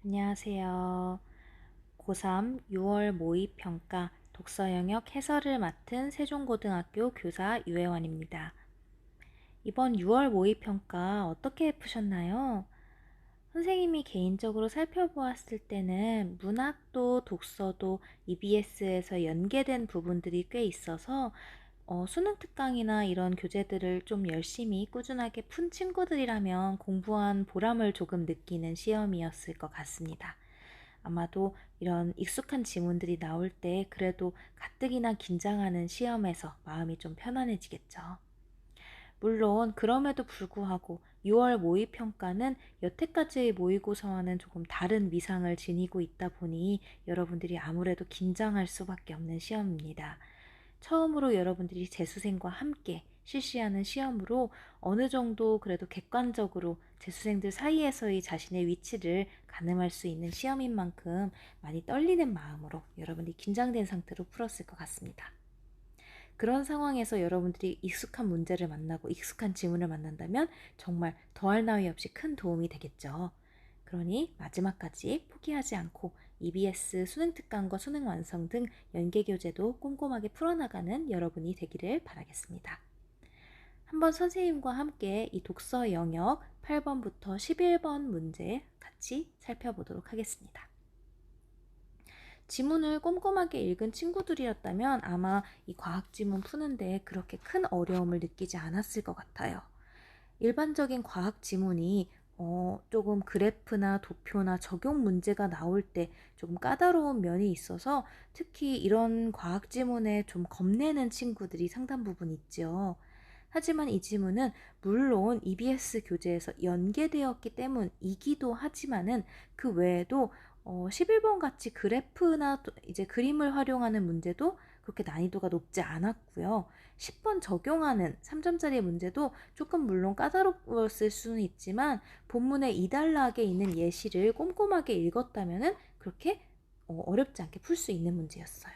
안녕하세요. 고3 6월 모의평가 독서 영역 해설을 맡은 세종고등학교 교사 유혜원입니다. 이번 6월 모의평가 어떻게 푸셨나요? 선생님이 개인적으로 살펴보았을 때는 문학도 독서도 EBS에서 연계된 부분들이 꽤 있어서 수능 특강이나 이런 교재들을 좀 열심히 꾸준하게 푼 친구들이라면 공부한 보람을 조금 느끼는 시험이었을 것 같습니다. 아마도 이런 익숙한 지문들이 나올 때 그래도 가뜩이나 긴장하는 시험에서 마음이 좀 편안해지겠죠. 물론 그럼에도 불구하고 6월 모의평가는 여태까지의 모의고사와는 조금 다른 위상을 지니고 있다 보니 여러분들이 아무래도 긴장할 수밖에 없는 시험입니다. 처음으로 여러분들이 재수생과 함께 실시하는 시험으로 어느 정도 그래도 객관적으로 재수생들 사이에서의 자신의 위치를 가늠할 수 있는 시험인 만큼 많이 떨리는 마음으로 여러분들이 긴장된 상태로 풀었을 것 같습니다. 그런 상황에서 여러분들이 익숙한 문제를 만나고 익숙한 지문을 만난다면 정말 더할 나위 없이 큰 도움이 되겠죠. 그러니 마지막까지 포기하지 않고 EBS 수능 특강과 수능 완성 등 연계 교재도 꼼꼼하게 풀어나가는 여러분이 되기를 바라겠습니다. 한번 선생님과 함께 이 독서 영역 8번부터 11번 문제 같이 살펴보도록 하겠습니다. 지문을 꼼꼼하게 읽은 친구들이었다면 아마 이 과학 지문 푸는데 그렇게 큰 어려움을 느끼지 않았을 것 같아요. 일반적인 과학 지문이 조금 그래프나 도표나 적용 문제가 나올 때 조금 까다로운 면이 있어서 특히 이런 과학 지문에 좀 겁내는 친구들이 상당 부분 있죠. 하지만 이 지문은 물론 EBS 교재에서 연계되었기 때문이기도 하지만은 그 외에도 11번 같이 그래프나 이제 그림을 활용하는 문제도 그렇게 난이도가 높지 않았고요. 10번 적용하는 3점짜리 문제도 조금 물론 까다로웠을 수는 있지만 본문에 이달락에 있는 예시를 꼼꼼하게 읽었다면은 그렇게 어렵지 않게 풀 수 있는 문제였어요.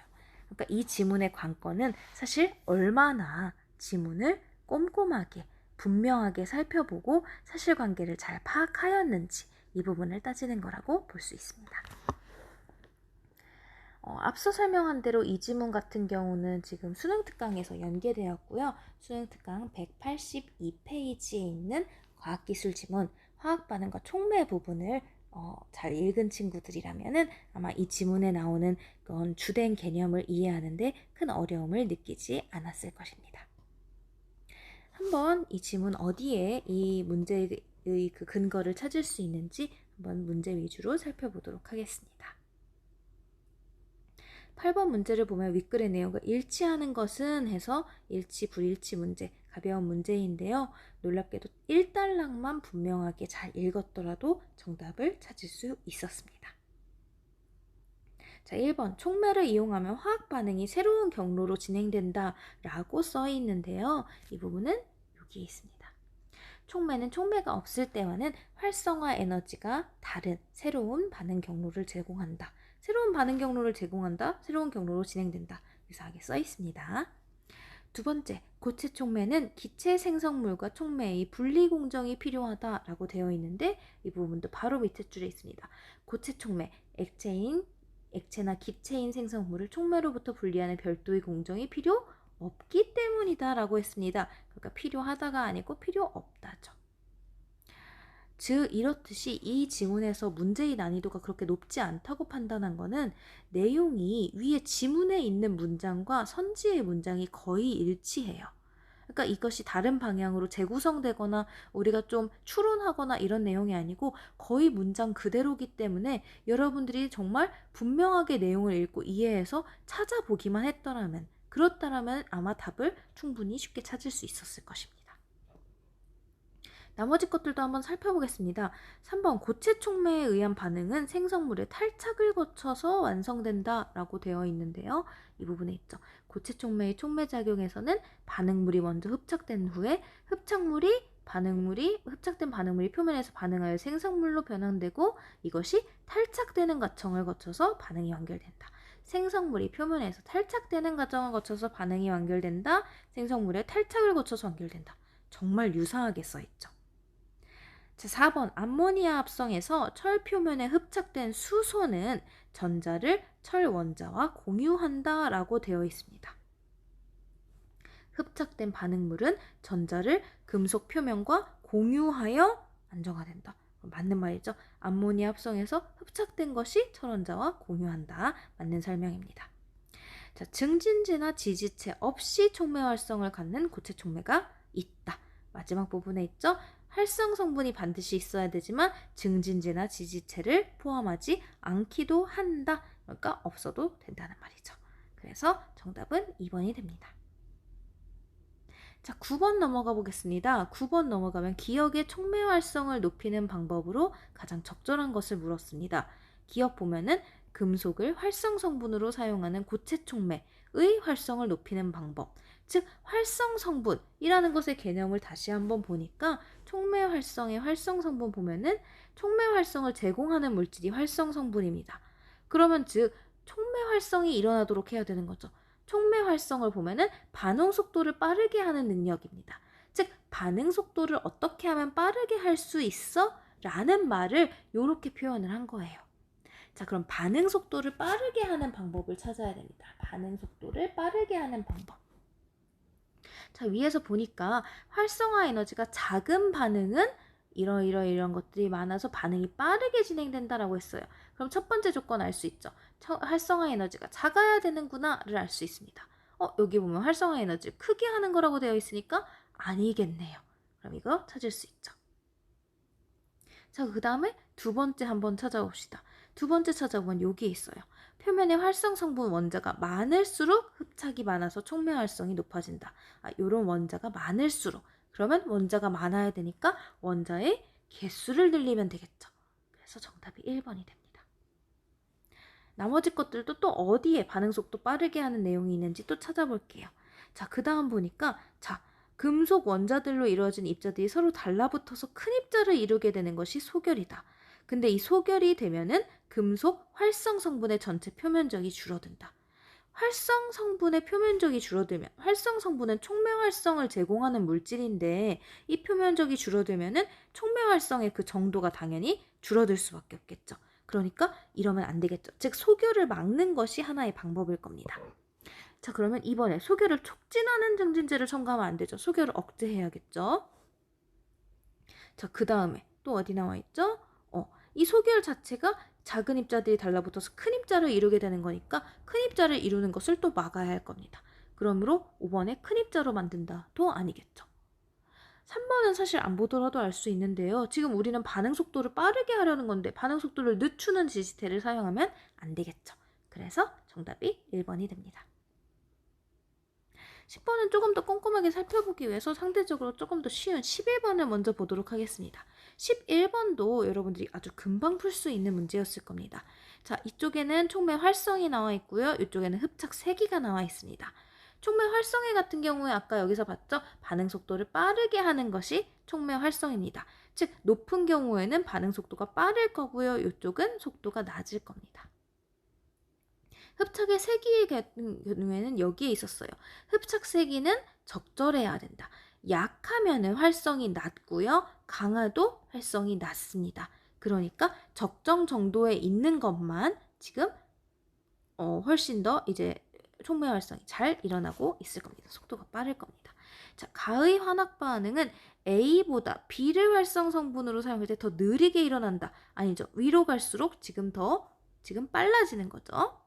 그러니까 이 지문의 관건은 사실 얼마나 지문을 꼼꼼하게 분명하게 살펴보고 사실관계를 잘 파악하였는지 이 부분을 따지는 거라고 볼 수 있습니다. 앞서 설명한 대로 이 지문 같은 경우는 지금 수능특강에서 연계되었고요. 수능특강 182페이지에 있는 과학기술 지문, 화학반응과 촉매 부분을 잘 읽은 친구들이라면은 아마 이 지문에 나오는 그런 주된 개념을 이해하는데 큰 어려움을 느끼지 않았을 것입니다. 한번 이 지문 어디에 이 문제의 그 근거를 찾을 수 있는지 한번 문제 위주로 살펴보도록 하겠습니다. 8번 문제를 보면 윗글의 내용과 일치하는 것은 해서 일치, 불일치 문제, 가벼운 문제인데요. 놀랍게도 1단락만 분명하게 잘 읽었더라도 정답을 찾을 수 있었습니다. 자, 1번 촉매를 이용하면 화학 반응이 새로운 경로로 진행된다 라고 써 있는데요. 이 부분은 여기에 있습니다. 촉매는 촉매가 없을 때와는 활성화 에너지가 다른 새로운 반응 경로를 제공한다. 새로운 반응 경로를 제공한다. 새로운 경로로 진행된다. 유사하게 써 있습니다. 두 번째, 고체 촉매는 기체 생성물과 촉매의 분리 공정이 필요하다라고 되어 있는데 이 부분도 바로 밑에 줄에 있습니다. 고체 촉매, 액체나 기체인 생성물을 촉매로부터 분리하는 별도의 공정이 필요 없기 때문이다 라고 했습니다. 그러니까 필요하다가 아니고 필요 없다죠. 즉 이렇듯이 이 지문에서 문제의 난이도가 그렇게 높지 않다고 판단한 것은 내용이 위에 지문에 있는 문장과 선지의 문장이 거의 일치해요. 그러니까 이것이 다른 방향으로 재구성되거나 우리가 좀 추론하거나 이런 내용이 아니고 거의 문장 그대로기 때문에 여러분들이 정말 분명하게 내용을 읽고 이해해서 찾아보기만 했더라면 그렇다면 아마 답을 충분히 쉽게 찾을 수 있었을 것입니다. 나머지 것들도 한번 살펴보겠습니다. 3번 고체 촉매에 의한 반응은 생성물의 탈착을 거쳐서 완성된다 라고 되어 있는데요. 이 부분에 있죠. 고체 촉매의 촉매작용에서는 반응물이 먼저 흡착된 후에 흡착된 반응물이 표면에서 반응하여 생성물로 변환되고 이것이 탈착되는 과정을 거쳐서 반응이 완결된다. 생성물이 표면에서 탈착되는 과정을 거쳐서 반응이 완결된다. 생성물의 탈착을 거쳐서 완결된다. 정말 유사하게 써있죠. 자, 4번 암모니아 합성에서 철 표면에 흡착된 수소는 전자를 철 원자와 공유한다 라고 되어 있습니다. 흡착된 반응물은 전자를 금속 표면과 공유하여 안정화된다. 맞는 말이죠. 암모니아 합성에서 흡착된 것이 철원자와 공유한다. 맞는 설명입니다. 자, 증진제나 지지체 없이 촉매 활성을 갖는 고체 촉매가 있다. 마지막 부분에 있죠. 활성 성분이 반드시 있어야 되지만 증진제나 지지체를 포함하지 않기도 한다. 그러니까 없어도 된다는 말이죠. 그래서 정답은 2번이 됩니다. 자, 9번 넘어가 보겠습니다. 9번 넘어가면 기억의 촉매 활성을 높이는 방법으로 가장 적절한 것을 물었습니다. 기억 보면은 금속을 활성 성분으로 사용하는 고체 촉매의 활성을 높이는 방법. 즉 활성 성분이라는 것의 개념을 다시 한번 보니까 촉매 활성의 활성 성분 보면은 촉매 활성을 제공하는 물질이 활성 성분입니다. 그러면 즉 촉매 활성이 일어나도록 해야 되는 거죠. 촉매 활성을 보면은 반응 속도를 빠르게 하는 능력입니다. 즉 반응 속도를 어떻게 하면 빠르게 할 수 있어? 라는 말을 이렇게 표현을 한 거예요. 자, 그럼 반응 속도를 빠르게 하는 방법을 찾아야 됩니다. 반응 속도를 빠르게 하는 방법. 자, 위에서 보니까 활성화 에너지가 작은 반응은 이런 것들이 많아서 반응이 빠르게 진행된다라고 했어요. 그럼 첫 번째 조건 알 수 있죠. 활성화 에너지가 작아야 되는구나를 알 수 있습니다. 여기 보면 활성화 에너지를 크게 하는 거라고 되어 있으니까 아니겠네요. 그럼 이거 찾을 수 있죠. 자, 그 다음에 두 번째 한번 찾아봅시다. 두 번째 찾아보면 여기에 있어요. 표면에 활성 성분 원자가 많을수록 흡착이 많아서 촉매 활성이 높아진다. 요런 원자가 많을수록. 그러면 원자가 많아야 되니까 원자의 개수를 늘리면 되겠죠. 그래서 정답이 1번이 됩니다. 나머지 것들도 또 어디에 반응 속도 빠르게 하는 내용이 있는지 또 찾아볼게요. 자, 그 다음 보니까 금속 원자들로 이루어진 입자들이 서로 달라붙어서 큰 입자를 이루게 되는 것이 소결이다. 근데 이 소결이 되면은 금속 활성 성분의 전체 표면적이 줄어든다. 활성 성분의 표면적이 줄어들면 활성 성분은 촉매 활성을 제공하는 물질인데 이 표면적이 줄어들면은 촉매 활성의 그 정도가 당연히 줄어들 수밖에 없겠죠. 그러니까 이러면 안 되겠죠. 즉 소결을 막는 것이 하나의 방법일 겁니다. 자, 그러면 이번에 소결을 촉진하는 증진제를 첨가하면 안 되죠. 소결을 억제해야겠죠. 자, 그 다음에 또 어디 나와 있죠? 이 소결 자체가 작은 입자들이 달라붙어서 큰 입자를 이루게 되는 거니까 큰 입자를 이루는 것을 또 막아야 할 겁니다. 그러므로 5번에 큰 입자로 만든다도 아니겠죠. 3번은 사실 안 보더라도 알 수 있는데요. 지금 우리는 반응 속도를 빠르게 하려는 건데 반응 속도를 늦추는 지지체를 사용하면 안 되겠죠. 그래서 정답이 1번이 됩니다. 10번은 조금 더 꼼꼼하게 살펴보기 위해서 상대적으로 조금 더 쉬운 11번을 먼저 보도록 하겠습니다. 11번도 여러분들이 아주 금방 풀 수 있는 문제였을 겁니다. 자, 이쪽에는 촉매 활성이 나와 있고요. 이쪽에는 흡착 세기가 나와 있습니다. 촉매 활성에 같은 경우에 아까 여기서 봤죠? 반응 속도를 빠르게 하는 것이 촉매 활성입니다. 즉 높은 경우에는 반응 속도가 빠를 거고요. 이쪽은 속도가 낮을 겁니다. 흡착의 세기의 경우에는 여기에 있었어요. 흡착 세기는 적절해야 된다. 약하면은 활성이 낮고요. 강화도 활성이 낮습니다. 그러니까 적정 정도에 있는 것만 지금 훨씬 더 이제 촉매 활성이 잘 일어나고 있을 겁니다. 속도가 빠를 겁니다. 자, 가의 환학 반응은 A보다 B를 활성 성분으로 사용할 때 더 느리게 일어난다. 아니죠. 위로 갈수록 지금 빨라지는 거죠.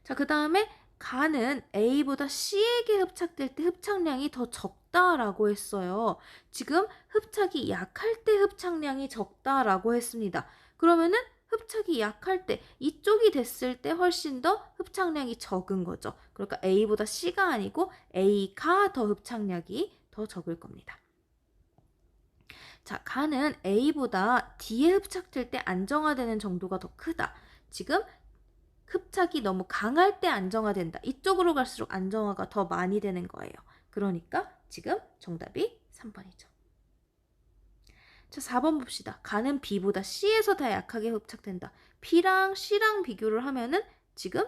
자, 그 다음에 가는 A보다 C에게 흡착될 때 흡착량이 더 적다라고 했어요. 지금 흡착이 약할 때 흡착량이 적다라고 했습니다. 그러면은 흡착이 약할 때 이쪽이 됐을 때 훨씬 더 흡착량이 적은 거죠. 그러니까 A보다 C가 아니고 A가 더 흡착량이 더 적을 겁니다. 자, 가는 A보다 D에 흡착될 때 안정화되는 정도가 더 크다. 지금 흡착이 너무 강할 때 안정화된다. 이쪽으로 갈수록 안정화가 더 많이 되는 거예요. 그러니까 지금 정답이 3번이죠. 자, 4번 봅시다. 가는 B보다 C에서 더 약하게 흡착된다. B랑 C랑 비교를 하면은 지금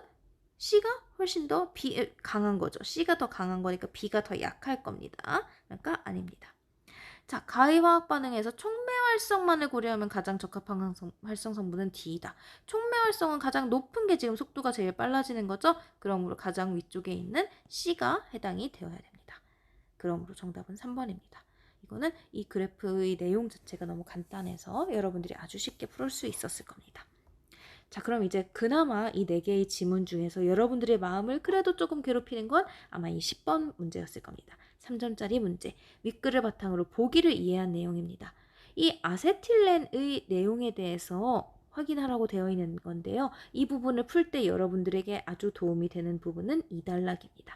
C가 훨씬 더 강한 거죠. C가 더 강한 거니까 B가 더 약할 겁니다. 그러니까 아닙니다. 자, 가위화학 반응에서 촉매 활성만을 고려하면 가장 적합한 활성 성분은 D이다. 촉매 활성은 가장 높은 게 지금 속도가 제일 빨라지는 거죠. 그러므로 가장 위쪽에 있는 C가 해당이 되어야 됩니다. 그러므로 정답은 3번입니다. 이거는 이 그래프의 내용 자체가 너무 간단해서 여러분들이 아주 쉽게 풀 수 있었을 겁니다. 자, 그럼 이제 그나마 이 4개의 지문 중에서 여러분들의 마음을 그래도 조금 괴롭히는 건 아마 이 10번 문제였을 겁니다. 3점짜리 문제, 윗글을 바탕으로 보기를 이해한 내용입니다. 이 아세틸렌의 내용에 대해서 확인하라고 되어 있는 건데요. 이 부분을 풀 때 여러분들에게 아주 도움이 되는 부분은 2단락입니다.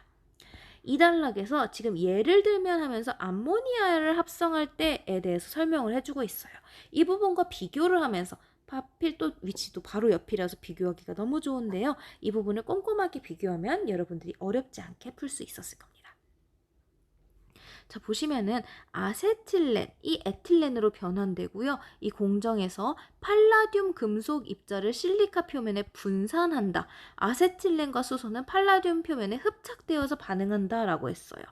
2단락에서 지금 예를 들면 하면서 암모니아를 합성할 때에 대해서 설명을 해주고 있어요. 이 부분과 비교를 하면서 하필 또 위치도 바로 옆이라서 비교하기가 너무 좋은데요. 이 부분을 꼼꼼하게 비교하면 여러분들이 어렵지 않게 풀 수 있었을 겁니다. 자, 보시면은 아세틸렌, 이 에틸렌으로 변환되고요. 이 공정에서 팔라듐 금속 입자를 실리카 표면에 분산한다. 아세틸렌과 수소는 팔라듐 표면에 흡착되어서 반응한다 라고 했어요.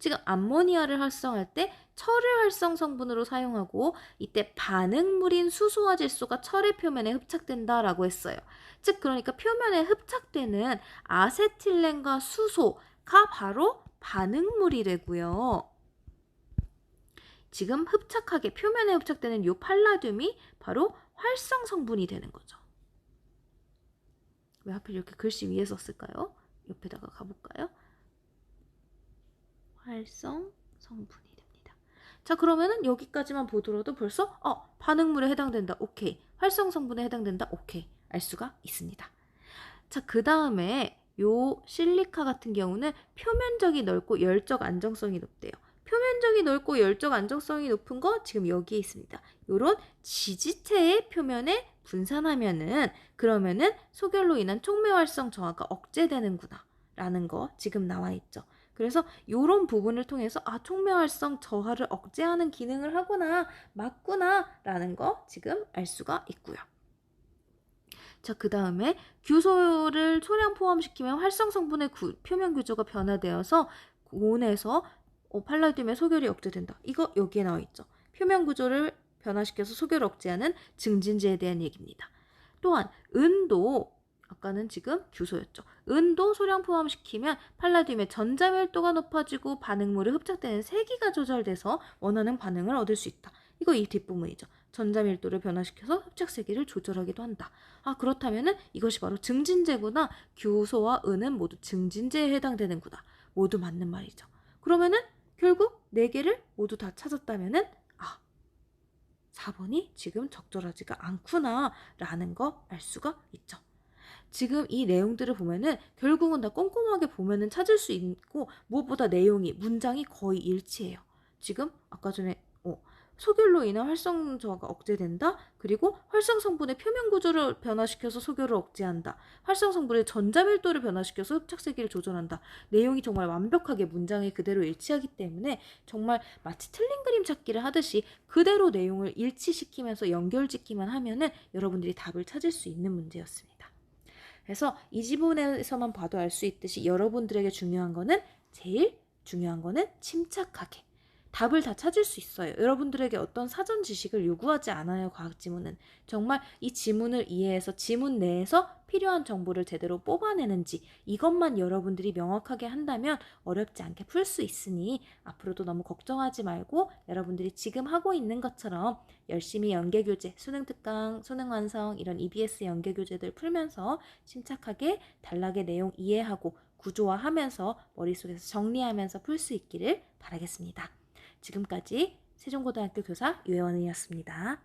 지금 암모니아를 활성할 때 철을 활성 성분으로 사용하고 이때 반응물인 수소와 질소가 철의 표면에 흡착된다 라고 했어요. 즉 그러니까 표면에 흡착되는 아세틸렌과 수소가 바로 반응물이 되고요. 지금 표면에 흡착되는 이 팔라듐이 바로 활성 성분이 되는 거죠. 왜 하필 이렇게 글씨 위에 썼을까요? 옆에다가 가볼까요? 활성 성분이 됩니다. 자, 그러면은 여기까지만 보더라도 벌써 반응물에 해당된다. 오케이. 활성 성분에 해당된다. 오케이. 알 수가 있습니다. 자, 그 다음에 요 실리카 같은 경우는 표면적이 넓고 열적 안정성이 높대요. 표면적이 넓고 열적 안정성이 높은 거 지금 여기에 있습니다. 요런 지지체의 표면에 분산하면은 그러면은 소결로 인한 촉매 활성 저하가 억제되는구나 라는 거 지금 나와 있죠. 그래서 요런 부분을 통해서 촉매 활성 저하를 억제하는 기능을 하구나, 맞구나 라는 거 지금 알 수가 있고요. 자, 그 다음에 규소를 소량 포함시키면 활성 성분의 표면 구조가 변화되어서 온에서 팔라듐의 소결이 억제된다. 이거 여기에 나와 있죠. 표면 구조를 변화시켜서 소결을 억제하는 증진제에 대한 얘기입니다. 또한 은도 아까는 지금 규소였죠. 은도 소량 포함시키면 팔라듐의 전자 밀도가 높아지고 반응물이 흡착되는 세기가 조절돼서 원하는 반응을 얻을 수 있다. 이거 이 뒷부분이죠. 전자 밀도를 변화시켜서 흡착 세기를 조절하기도 한다. 그렇다면은 이것이 바로 증진제구나. 규소와 은은 모두 증진제에 해당되는구나. 모두 맞는 말이죠. 그러면은 결국 4개를 모두 다 찾았다면은 4번이 지금 적절하지가 않구나 라는 거 알 수가 있죠. 지금 이 내용들을 보면은 결국은 다 꼼꼼하게 보면은 찾을 수 있고 무엇보다 문장이 거의 일치해요. 지금 아까 전에 소결로 인한 활성 저하가 억제된다. 그리고 활성 성분의 표면 구조를 변화시켜서 소결을 억제한다. 활성 성분의 전자 밀도를 변화시켜서 흡착 세기를 조절한다. 내용이 정말 완벽하게 문장에 그대로 일치하기 때문에 정말 마치 틀린 그림 찾기를 하듯이 그대로 내용을 일치시키면서 연결짓기만 하면은 여러분들이 답을 찾을 수 있는 문제였습니다. 그래서 이 지문에서만 봐도 알 수 있듯이 여러분들에게 제일 중요한 거는 침착하게 답을 다 찾을 수 있어요. 여러분들에게 어떤 사전 지식을 요구하지 않아요. 과학 지문은. 정말 이 지문을 이해해서 지문 내에서 필요한 정보를 제대로 뽑아내는지 이것만 여러분들이 명확하게 한다면 어렵지 않게 풀 수 있으니 앞으로도 너무 걱정하지 말고 여러분들이 지금 하고 있는 것처럼 열심히 연계교재, 수능특강, 수능완성 이런 EBS 연계교재들 풀면서 침착하게 단락의 내용 이해하고 구조화하면서 머릿속에서 정리하면서 풀 수 있기를 바라겠습니다. 지금까지 세종고등학교 교사 유혜원이었습니다.